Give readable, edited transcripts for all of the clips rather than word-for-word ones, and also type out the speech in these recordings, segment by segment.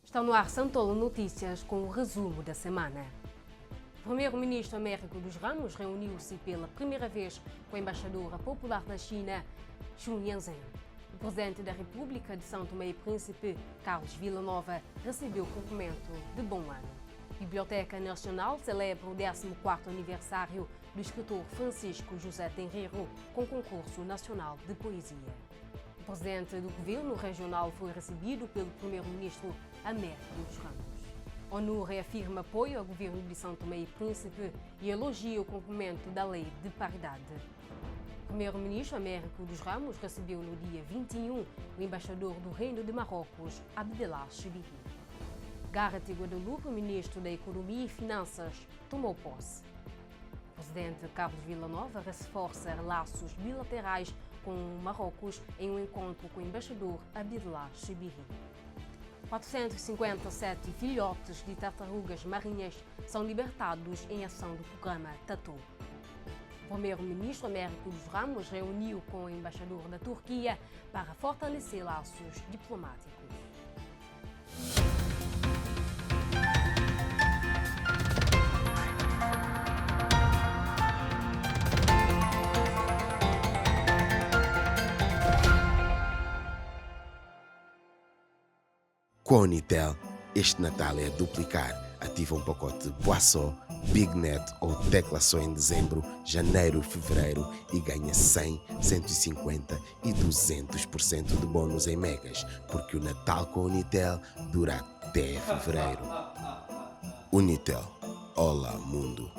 Estão no ar Santolo Notícias com o resumo da semana. O primeiro-ministro Américo dos Ramos reuniu-se pela primeira vez com a embaixadora popular da China, Xu Yanzhen. O presidente da República de São Tomé e Príncipe, Carlos Villanova, recebeu o cumprimento de bom ano. A Biblioteca Nacional celebra o 14º aniversário do escritor Francisco José Tenreiro com concurso nacional de poesia. O presidente do governo regional foi recebido pelo primeiro-ministro Américo dos Ramos. A ONU reafirma apoio ao governo de São Tomé e Príncipe e elogia o cumprimento da lei de paridade. O primeiro-ministro Américo dos Ramos recebeu no dia 21 o embaixador do Reino de Marrocos, Abdellah Chibiri. Gareth Guadalupe, ministro da Economia e Finanças, tomou posse. O presidente Carlos Villanova reforça laços bilaterais com Marrocos em um encontro com o embaixador Abdellah Chibiri. 457 filhotes de tartarugas marinhas são libertados em ação do programa TATU. O primeiro-ministro Américo dos Ramos reuniu com o embaixador da Turquia para fortalecer laços diplomáticos. Com a Unitel, este Natal é a duplicar. Ativa um pacote Boissó, BigNet ou Tecla Só em dezembro, janeiro e fevereiro e ganha 100, 150 e 200% de bônus em megas, porque o Natal com a Unitel dura até fevereiro. Unitel. Olá, mundo.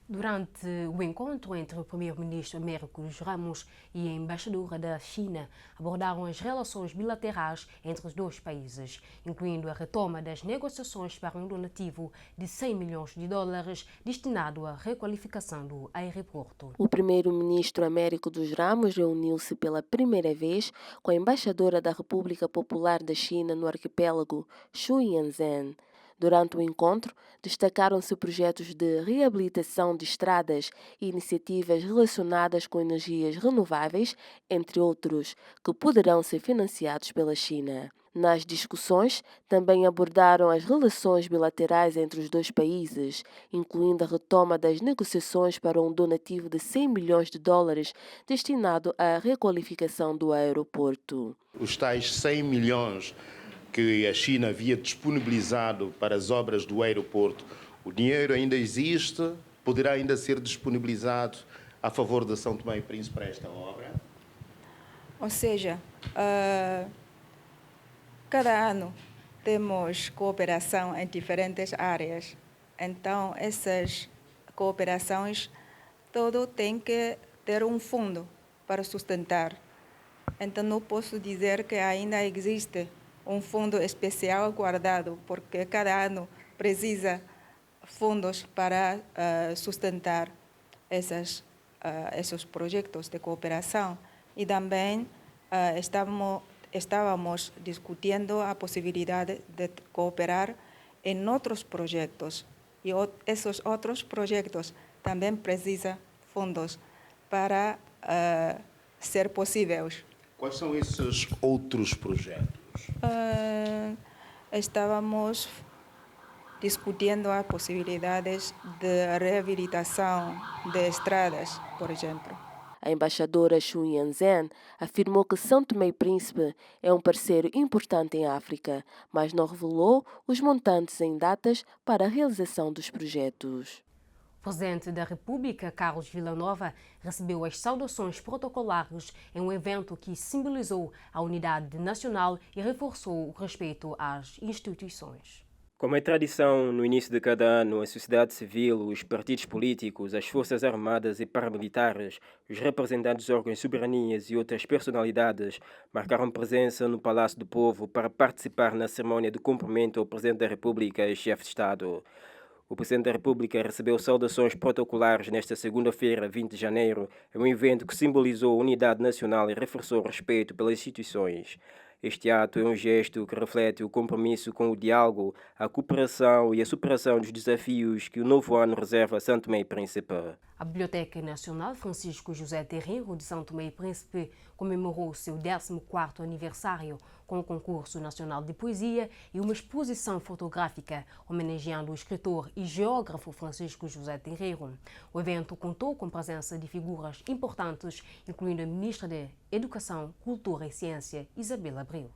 Durante o encontro entre o primeiro-ministro Américo dos Ramos e a embaixadora da China, abordaram as relações bilaterais entre os dois países, incluindo a retoma das negociações para um donativo de 100 milhões de dólares destinado à requalificação do aeroporto. O primeiro-ministro Américo dos Ramos reuniu-se pela primeira vez com a embaixadora da República Popular da China no arquipélago, Xu Yanzhen. Durante o encontro, destacaram-se projetos de reabilitação de estradas e iniciativas relacionadas com energias renováveis, entre outros, que poderão ser financiados pela China. Nas discussões, também abordaram as relações bilaterais entre os dois países, incluindo a retoma das negociações para um donativo de 100 milhões de dólares destinado à requalificação do aeroporto. Os tais 100 milhões que a China havia disponibilizado para as obras do aeroporto, o dinheiro ainda existe, poderá ainda ser disponibilizado a favor de São Tomé e Príncipe para esta obra? Ou seja, cada ano temos cooperação em diferentes áreas. Então, essas cooperações, todo tem que ter um fundo para sustentar. Então, não posso dizer que ainda existe um fundo especial guardado, porque cada ano precisa fundos para sustentar esses projetos de cooperação. E também estávamos discutindo a possibilidade de cooperar em outros projetos. E esses outros projetos também precisam fundos para ser possíveis. Quais são esses outros projetos? Estávamos discutindo as possibilidades de reabilitação de estradas, por exemplo. A embaixadora Xu Yanzhen afirmou que São Tomé e Príncipe é um parceiro importante em África, mas não revelou os montantes em datas para a realização dos projetos. O presidente da República, Carlos Villanova, recebeu as saudações protocolares em um evento que simbolizou a unidade nacional e reforçou o respeito às instituições. Como é tradição, no início de cada ano, a sociedade civil, os partidos políticos, as forças armadas e paramilitares, os representantes de órgãos de soberanias e outras personalidades marcaram presença no Palácio do Povo para participar na cerimônia de cumprimento ao Presidente da República e chefe de Estado. O Presidente da República recebeu saudações protocolares nesta segunda-feira, 20 de janeiro, em um evento que simbolizou a unidade nacional e reforçou o respeito pelas instituições. Este ato é um gesto que reflete o compromisso com o diálogo, a cooperação e a superação dos desafios que o novo ano reserva a São Tomé e Príncipe. A Biblioteca Nacional Francisco José Terreiro de São Tomé e Príncipe comemorou seu 14º aniversário com o Concurso Nacional de Poesia e uma exposição fotográfica homenageando o escritor e geógrafo Francisco José Terreiro. O evento contou com a presença de figuras importantes, incluindo a Ministra da Educação, Cultura e Ciência, Isabel Abreu.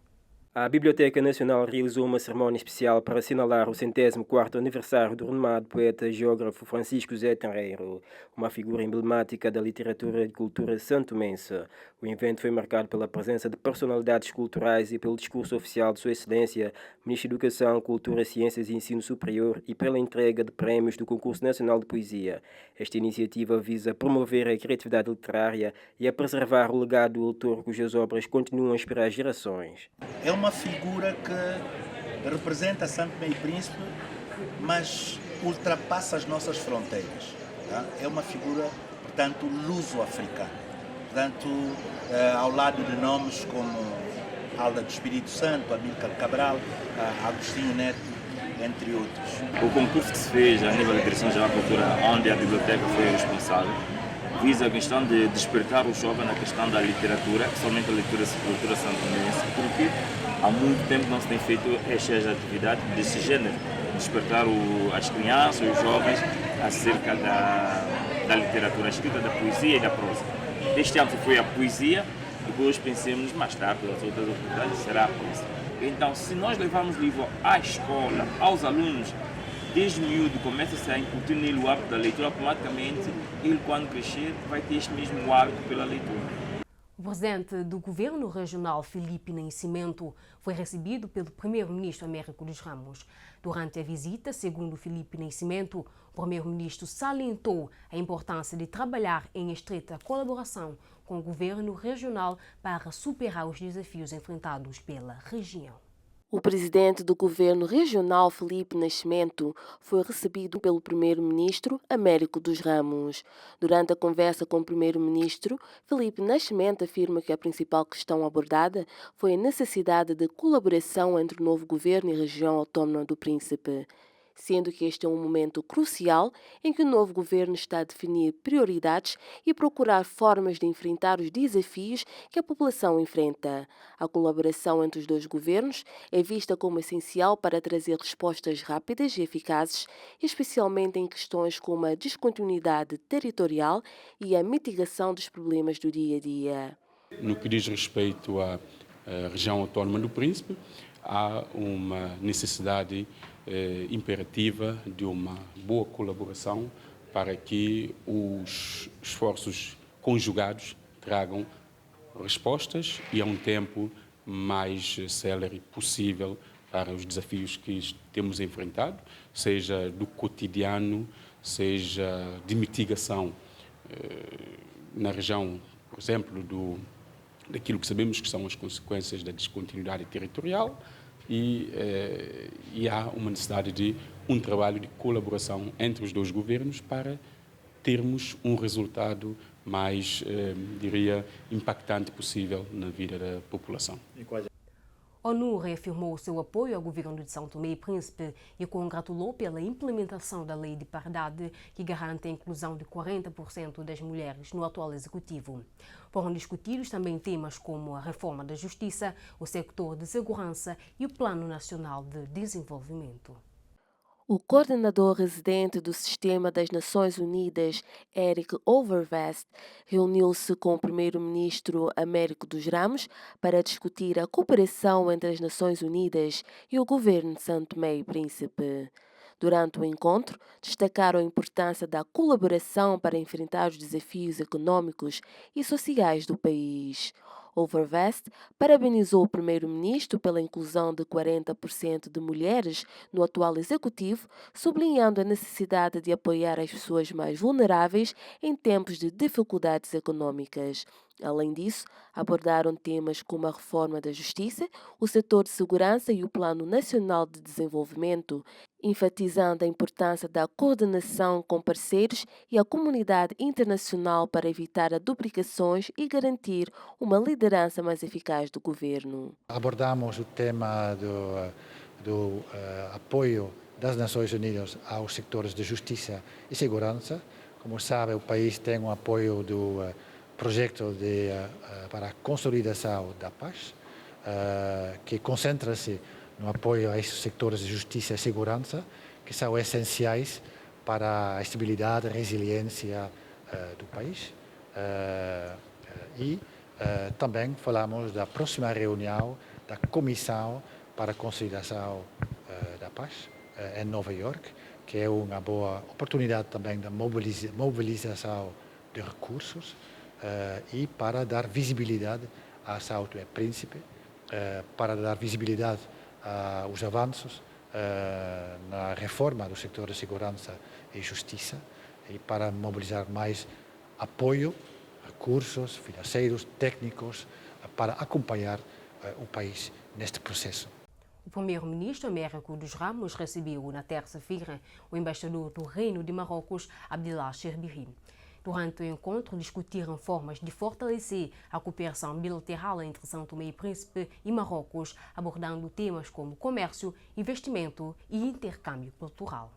A Biblioteca Nacional realizou uma cerimónia especial para assinalar o 104º aniversário do renomado poeta e geógrafo Francisco José Terreiro, uma figura emblemática da literatura e cultura santomense. O evento foi marcado pela presença de personalidades culturais e pelo discurso oficial de Sua Excelência, Ministro da Educação, Cultura, Ciências e Ensino Superior e pela entrega de prémios do Concurso Nacional de Poesia. Esta iniciativa visa promover a criatividade literária e a preservar o legado do autor cujas obras continuam a inspirar gerações. É uma figura que representa São Tomé e Príncipe, mas ultrapassa as nossas fronteiras. Tá? É uma figura, portanto, luso-africana. Portanto, ao lado de nomes como Alda do Espírito Santo, Amílcar Cabral, Agostinho Neto, entre outros. O concurso que se fez a nível da Direção-Geral da Cultura, onde a biblioteca foi responsável, visa a questão de despertar o jovem na questão da literatura, somente a literatura santomense, porque há muito tempo não se tem feito estas atividades desse gênero, despertar as crianças, os jovens, acerca da literatura escrita, da poesia e da prosa. Este ano foi a poesia, depois pensemos mais tarde, as outras atividades será a prosa. Então, se nós levarmos o livro à escola, aos alunos, desde miúdo começa-se a incutir nele o hábito da leitura, automaticamente ele, quando crescer, vai ter este mesmo hábito pela leitura. O presidente do governo regional, Felipe Nascimento, foi recebido pelo primeiro-ministro Américo dos Ramos. Durante a visita, segundo Felipe Nascimento, o primeiro-ministro salientou a importância de trabalhar em estreita colaboração com o governo regional para superar os desafios enfrentados pela região. O presidente do governo regional, Felipe Nascimento, foi recebido pelo primeiro-ministro Américo dos Ramos. Durante a conversa com o primeiro-ministro, Felipe Nascimento afirma que a principal questão abordada foi a necessidade de colaboração entre o novo governo e a região autónoma do Príncipe, sendo que este é um momento crucial em que o novo governo está a definir prioridades e procurar formas de enfrentar os desafios que a população enfrenta. A colaboração entre os dois governos é vista como essencial para trazer respostas rápidas e eficazes, especialmente em questões como a descontinuidade territorial e a mitigação dos problemas do dia a dia. No que diz respeito à região autónoma do Príncipe, há uma necessidade imperativa de uma boa colaboração para que os esforços conjugados tragam respostas e a um tempo mais célere possível para os desafios que temos enfrentado, seja do cotidiano, seja de mitigação na região, por exemplo, daquilo que sabemos que são as consequências da descontinuidade territorial, e há uma necessidade de um trabalho de colaboração entre os dois governos para termos um resultado mais, diria, impactante possível na vida da população. A ONU reafirmou seu apoio ao governo de São Tomé e Príncipe e congratulou pela implementação da Lei de Paridade, que garante a inclusão de 40% das mulheres no atual executivo. Foram discutidos também temas como a reforma da justiça, o sector de segurança e o Plano Nacional de Desenvolvimento. O coordenador residente do Sistema das Nações Unidas, Eric Overvest, reuniu-se com o primeiro-ministro Américo dos Ramos para discutir a cooperação entre as Nações Unidas e o governo de São Tomé e Príncipe. Durante o encontro, destacaram a importância da colaboração para enfrentar os desafios econômicos e sociais do país. Overvest parabenizou o primeiro-ministro pela inclusão de 40% de mulheres no atual executivo, sublinhando a necessidade de apoiar as pessoas mais vulneráveis em tempos de dificuldades econômicas. Além disso, abordaram temas como a reforma da justiça, o setor de segurança e o Plano Nacional de Desenvolvimento, enfatizando a importância da coordenação com parceiros e a comunidade internacional para evitar duplicações e garantir uma liderança mais eficaz do governo. Abordamos o tema do apoio das Nações Unidas aos sectores de justiça e segurança. Como sabe, o país tem um apoio do projeto para a consolidação da paz, que concentra-se no apoio a esses setores de justiça e segurança, que são essenciais para a estabilidade e resiliência do país. E também falamos da próxima reunião da Comissão para a Consolidação da Paz em Nova York, que é uma boa oportunidade também da mobilização de recursos e para dar visibilidade a São Tomé e Príncipe, para dar visibilidade aos avanços na reforma do setor de segurança e justiça e para mobilizar mais apoio, recursos financeiros, técnicos, para acompanhar o país neste processo. O primeiro-ministro Américo dos Ramos recebeu na terça-feira o embaixador do Reino de Marrocos, Abdellah Cherbihi. Durante o encontro, discutiram formas de fortalecer a cooperação bilateral entre São Tomé e Príncipe e Marrocos, abordando temas como comércio, investimento e intercâmbio cultural.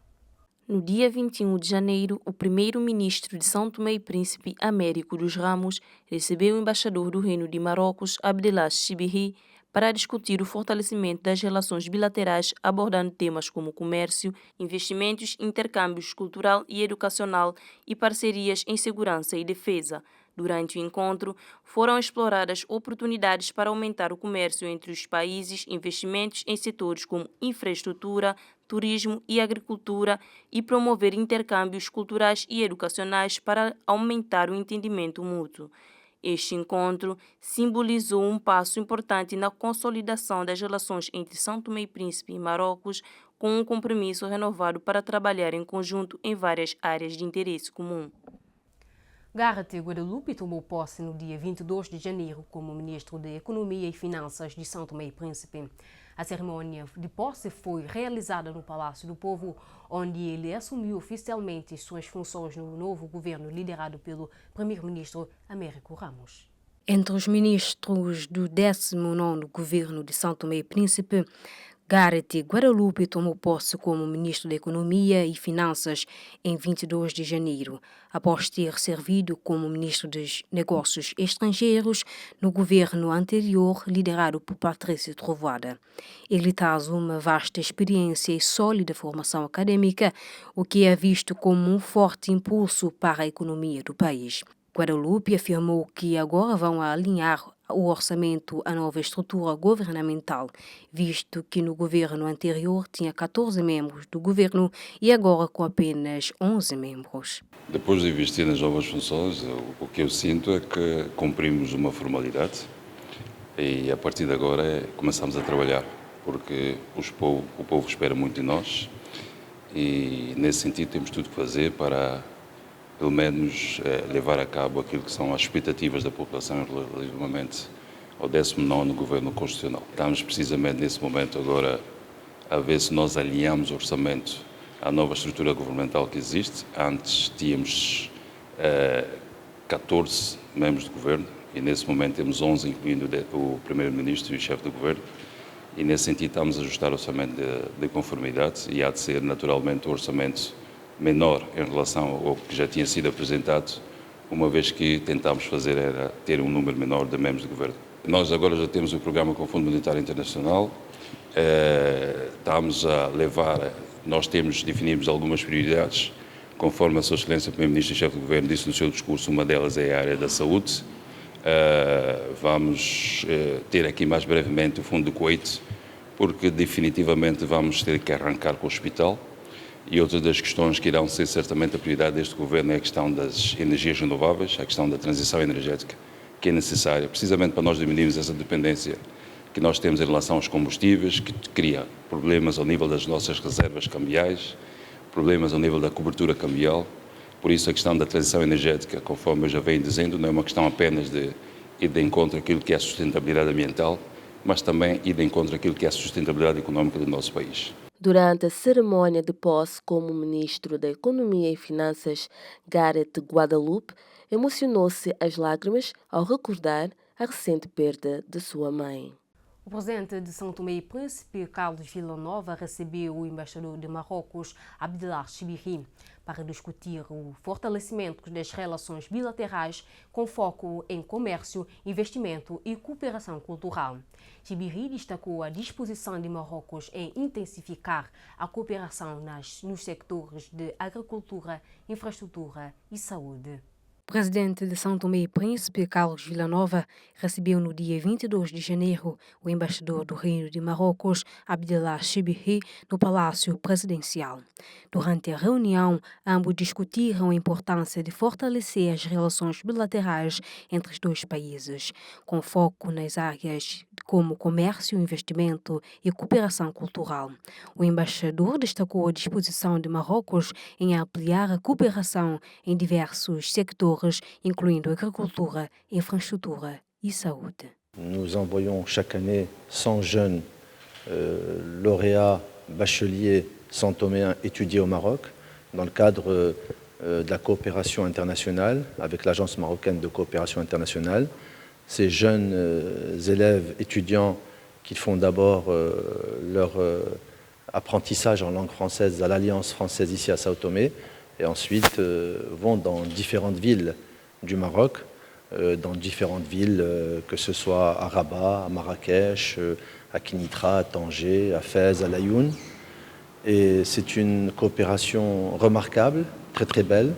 No dia 21 de janeiro, o primeiro-ministro de São Tomé e Príncipe, Américo dos Ramos, recebeu o embaixador do Reino de Marrocos, Abdellah Cherbihi, para discutir o fortalecimento das relações bilaterais, abordando temas como comércio, investimentos, intercâmbios cultural e educacional e parcerias em segurança e defesa. Durante o encontro, foram exploradas oportunidades para aumentar o comércio entre os países, investimentos em setores como infraestrutura, turismo e agricultura e promover intercâmbios culturais e educacionais para aumentar o entendimento mútuo. Este encontro simbolizou um passo importante na consolidação das relações entre São Tomé e Príncipe e Marrocos, com um compromisso renovado para trabalhar em conjunto em várias áreas de interesse comum. Gareth Guadalupe tomou posse no dia 22 de janeiro como ministro da Economia e Finanças de São Tomé e Príncipe. A cerimônia de posse foi realizada no Palácio do Povo, onde ele assumiu oficialmente suas funções no novo governo liderado pelo primeiro-ministro Américo Ramos. Entre os ministros do 19º governo de São Tomé e Príncipe, Gareth Guadalupe tomou posse como ministro da Economia e Finanças em 22 de janeiro, após ter servido como ministro dos Negócios Estrangeiros no governo anterior, liderado por Patrício Trovoada. Ele traz uma vasta experiência e sólida formação acadêmica, o que é visto como um forte impulso para a economia do país. Guadalupe afirmou que agora vão alinhar o orçamento à nova estrutura governamental, visto que no governo anterior tinha 14 membros do governo e agora com apenas 11 membros. Depois de investir nas novas funções, o que eu sinto é que cumprimos uma formalidade e a partir de agora começamos a trabalhar, porque o povo espera muito de nós e nesse sentido temos tudo que fazer para pelo menos levar a cabo aquilo que são as expectativas da população relativamente ao 19º Governo Constitucional. Estamos precisamente nesse momento agora a ver se nós alinhamos o orçamento à nova estrutura governamental que existe. Antes tínhamos 14 membros do governo e nesse momento temos 11, incluindo o primeiro-ministro e o chefe do governo. E nesse sentido estamos a ajustar o orçamento de conformidade e há de ser naturalmente o orçamento menor em relação ao que já tinha sido apresentado, uma vez que tentámos fazer era ter um número menor de membros do governo. Nós agora já temos o programa com o Fundo Monetário Internacional, estamos a levar, nós definimos algumas prioridades, conforme a Sua Excelência Primeiro-Ministro e Chefe do Governo disse no seu discurso, uma delas é a área da saúde. Vamos ter aqui mais brevemente o Fundo do Kuwait, porque definitivamente vamos ter que arrancar com o hospital. E outra das questões que irão ser certamente a prioridade deste governo é a questão das energias renováveis, a questão da transição energética, que é necessária, precisamente para nós diminuirmos essa dependência que nós temos em relação aos combustíveis, que cria problemas ao nível das nossas reservas cambiais, problemas ao nível da cobertura cambial. Por isso a questão da transição energética, conforme eu já venho dizendo, não é uma questão apenas de ir de encontro àquilo que é a sustentabilidade ambiental, mas também ir de encontro àquilo que é a sustentabilidade econômica do nosso país. Durante a cerimônia de posse como ministro da Economia e Finanças, Gareth Guadalupe emocionou-se às lágrimas ao recordar a recente perda de sua mãe. O presidente de São Tomé e Príncipe, Carlos Villanova, recebeu o embaixador de Marrocos, Abdellah Chibiri, para discutir o fortalecimento das relações bilaterais com foco em comércio, investimento e cooperação cultural. Chibiri destacou a disposição de Marrocos em intensificar a cooperação nos sectores de agricultura, infraestrutura e saúde. O presidente de São Tomé e Príncipe, Carlos Villanova, recebeu no dia 22 de janeiro o embaixador do Reino de Marrocos, Abdellah Chibiri, no Palácio Presidencial. Durante a reunião, ambos discutiram a importância de fortalecer as relações bilaterais entre os dois países, com foco nas áreas como comércio, investimento e cooperação cultural. O embaixador destacou a disposição de Marrocos em ampliar a cooperação em diversos sectores, incluindo agricultura, infraestrutura e saúde. Nous envoyons chaque année 100 jeunes lauréats bacheliers santoméens étudier au Maroc dans le cadre de la coopération internationale avec l'Agence marocaine de coopération internationale. Ces jeunes élèves étudiants qui font d'abord leur apprentissage en langue française à l'Alliance française ici à Sao Tomé et ensuite vont dans différentes villes du Maroc, dans différentes villes, que ce soit à Rabat, à Marrakech, à Kinitra, à Tanger, à Fès, à Laayoune. Et c'est une coopération remarquable, très très belle.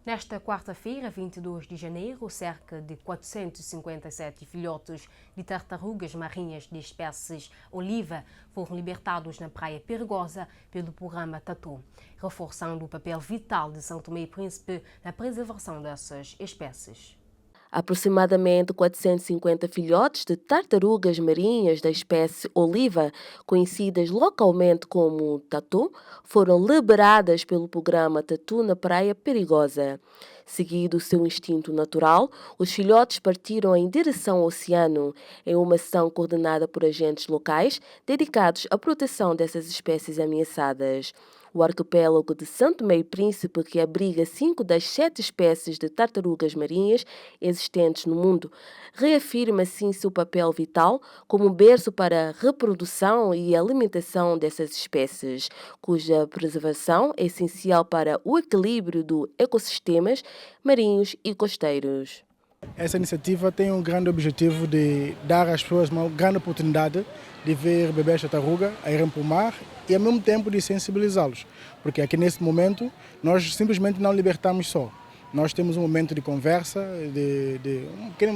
Nesta quarta-feira, 22 de janeiro, cerca de 457 filhotes de tartarugas marinhas de espécies oliva foram libertados na Praia Perigosa pelo programa Tatu, reforçando o papel vital de São Tomé e Príncipe na preservação dessas espécies. Aproximadamente 450 filhotes de tartarugas marinhas da espécie oliva, conhecidas localmente como tatu, foram liberadas pelo programa Tatu na Praia Perigosa. Seguido o seu instinto natural, os filhotes partiram em direção ao oceano, em uma ação coordenada por agentes locais dedicados à proteção dessas espécies ameaçadas. O arquipélago de São Tomé e Príncipe, que abriga 5 das 7 espécies de tartarugas marinhas existentes no mundo, reafirma assim seu papel vital como berço para a reprodução e alimentação dessas espécies, cuja preservação é essencial para o equilíbrio dos ecossistemas marinhos e costeiros. Essa iniciativa tem um grande objetivo de dar às pessoas uma grande oportunidade de ver bebês de tartaruga a irem para o mar e ao mesmo tempo de sensibilizá-los, porque aqui nesse momento nós simplesmente não libertamos só. Nós temos um momento de conversa,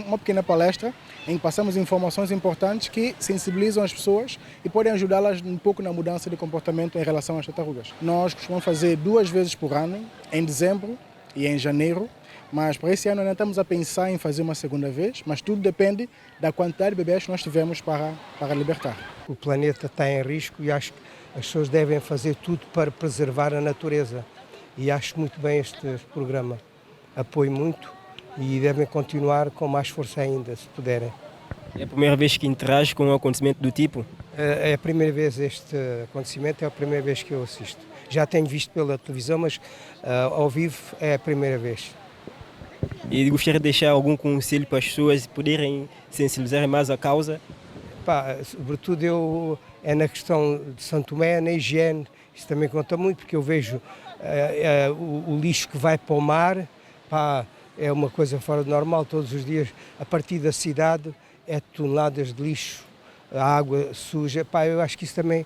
uma pequena palestra, em que passamos informações importantes que sensibilizam as pessoas e podem ajudá-las um pouco na mudança de comportamento em relação às tartarugas. Nós costumamos fazer 2 vezes por ano, em dezembro e em janeiro, mas para esse ano ainda estamos a pensar em fazer uma segunda vez, mas tudo depende da quantidade de bebês que nós tivemos para libertar. O planeta está em risco e acho que as pessoas devem fazer tudo para preservar a natureza. E acho muito bem este programa. Apoio muito e devem continuar com mais força ainda, se puderem. É a primeira vez que interage com um acontecimento do tipo? É a primeira vez este acontecimento, é a primeira vez que eu assisto. Já tenho visto pela televisão, mas ao vivo é a primeira vez. E gostaria de deixar algum conselho para as pessoas poderem sensibilizar mais a causa? Sobretudo é na questão de São Tomé, na higiene. Isso também conta muito, porque eu vejo o lixo que vai para o mar, é uma coisa fora do normal. Todos os dias, a partir da cidade, é toneladas de lixo, a água suja. Eu acho que isso também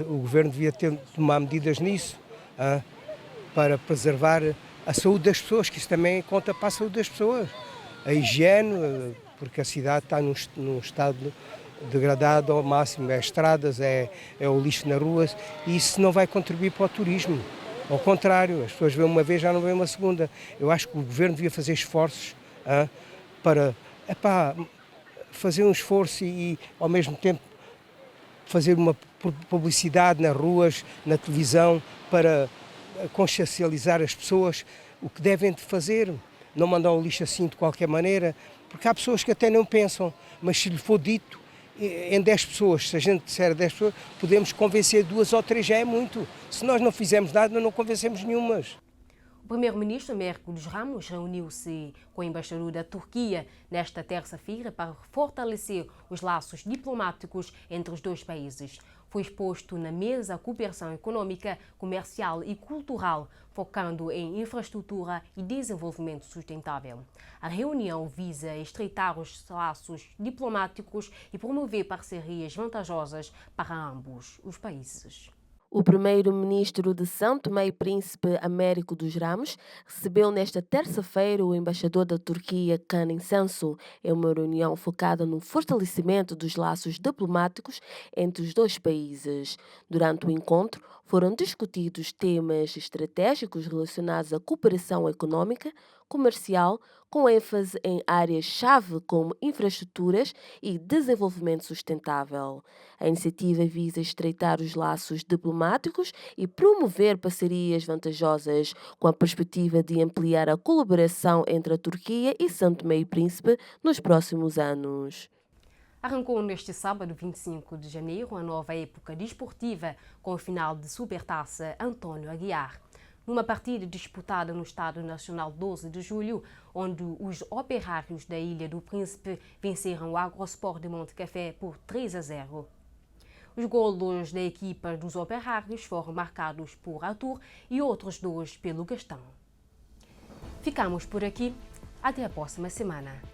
o governo devia tomar medidas nisso, para preservar a saúde das pessoas, que isso também conta para a saúde das pessoas. A higiene, porque a cidade está num estado degradado ao máximo, as estradas, é o lixo nas ruas, e isso não vai contribuir para o turismo. Ao contrário, as pessoas veem uma vez, já não veem uma segunda. Eu acho que o governo devia fazer esforços para fazer um esforço e ao mesmo tempo fazer uma publicidade nas ruas, na televisão, para consciencializar as pessoas o que devem de fazer, não mandar o lixo assim de qualquer maneira, Porque há pessoas que até não pensam, mas se lhe for dito em 10 pessoas, se a gente disser 10 pessoas, podemos convencer 2 ou 3, já é muito. Se nós não fizermos nada, não convencemos nenhumas. O primeiro-ministro Américo dos Ramos reuniu-se com o embaixador da Turquia nesta terça-feira para fortalecer os laços diplomáticos entre os dois países. Foi exposto na mesa a cooperação econômica, comercial e cultural, focando em infraestrutura e desenvolvimento sustentável. A reunião visa estreitar os laços diplomáticos e promover parcerias vantajosas para ambos os países. O primeiro-ministro de São Tomé e Príncipe, Américo dos Ramos, recebeu nesta terça-feira o embaixador da Turquia, Kenan Sensu, em uma reunião focada no fortalecimento dos laços diplomáticos entre os dois países. Durante o encontro, foram discutidos temas estratégicos relacionados à cooperação econômica, comercial, com ênfase em áreas-chave como infraestruturas e desenvolvimento sustentável. A iniciativa visa estreitar os laços diplomáticos e promover parcerias vantajosas, com a perspectiva de ampliar a colaboração entre a Turquia e São Tomé e Príncipe nos próximos anos. Arrancou neste sábado, 25 de janeiro, a nova época desportiva com o final de Supertaça António Aguiar. Numa partida disputada no Estádio Nacional 12 de Julho, onde os operários da Ilha do Príncipe venceram o Agrosport de Monte Café por 3-0. Os golos da equipa dos operários foram marcados por Arthur e outros 2 pelo Gastão. Ficamos por aqui. Até a próxima semana.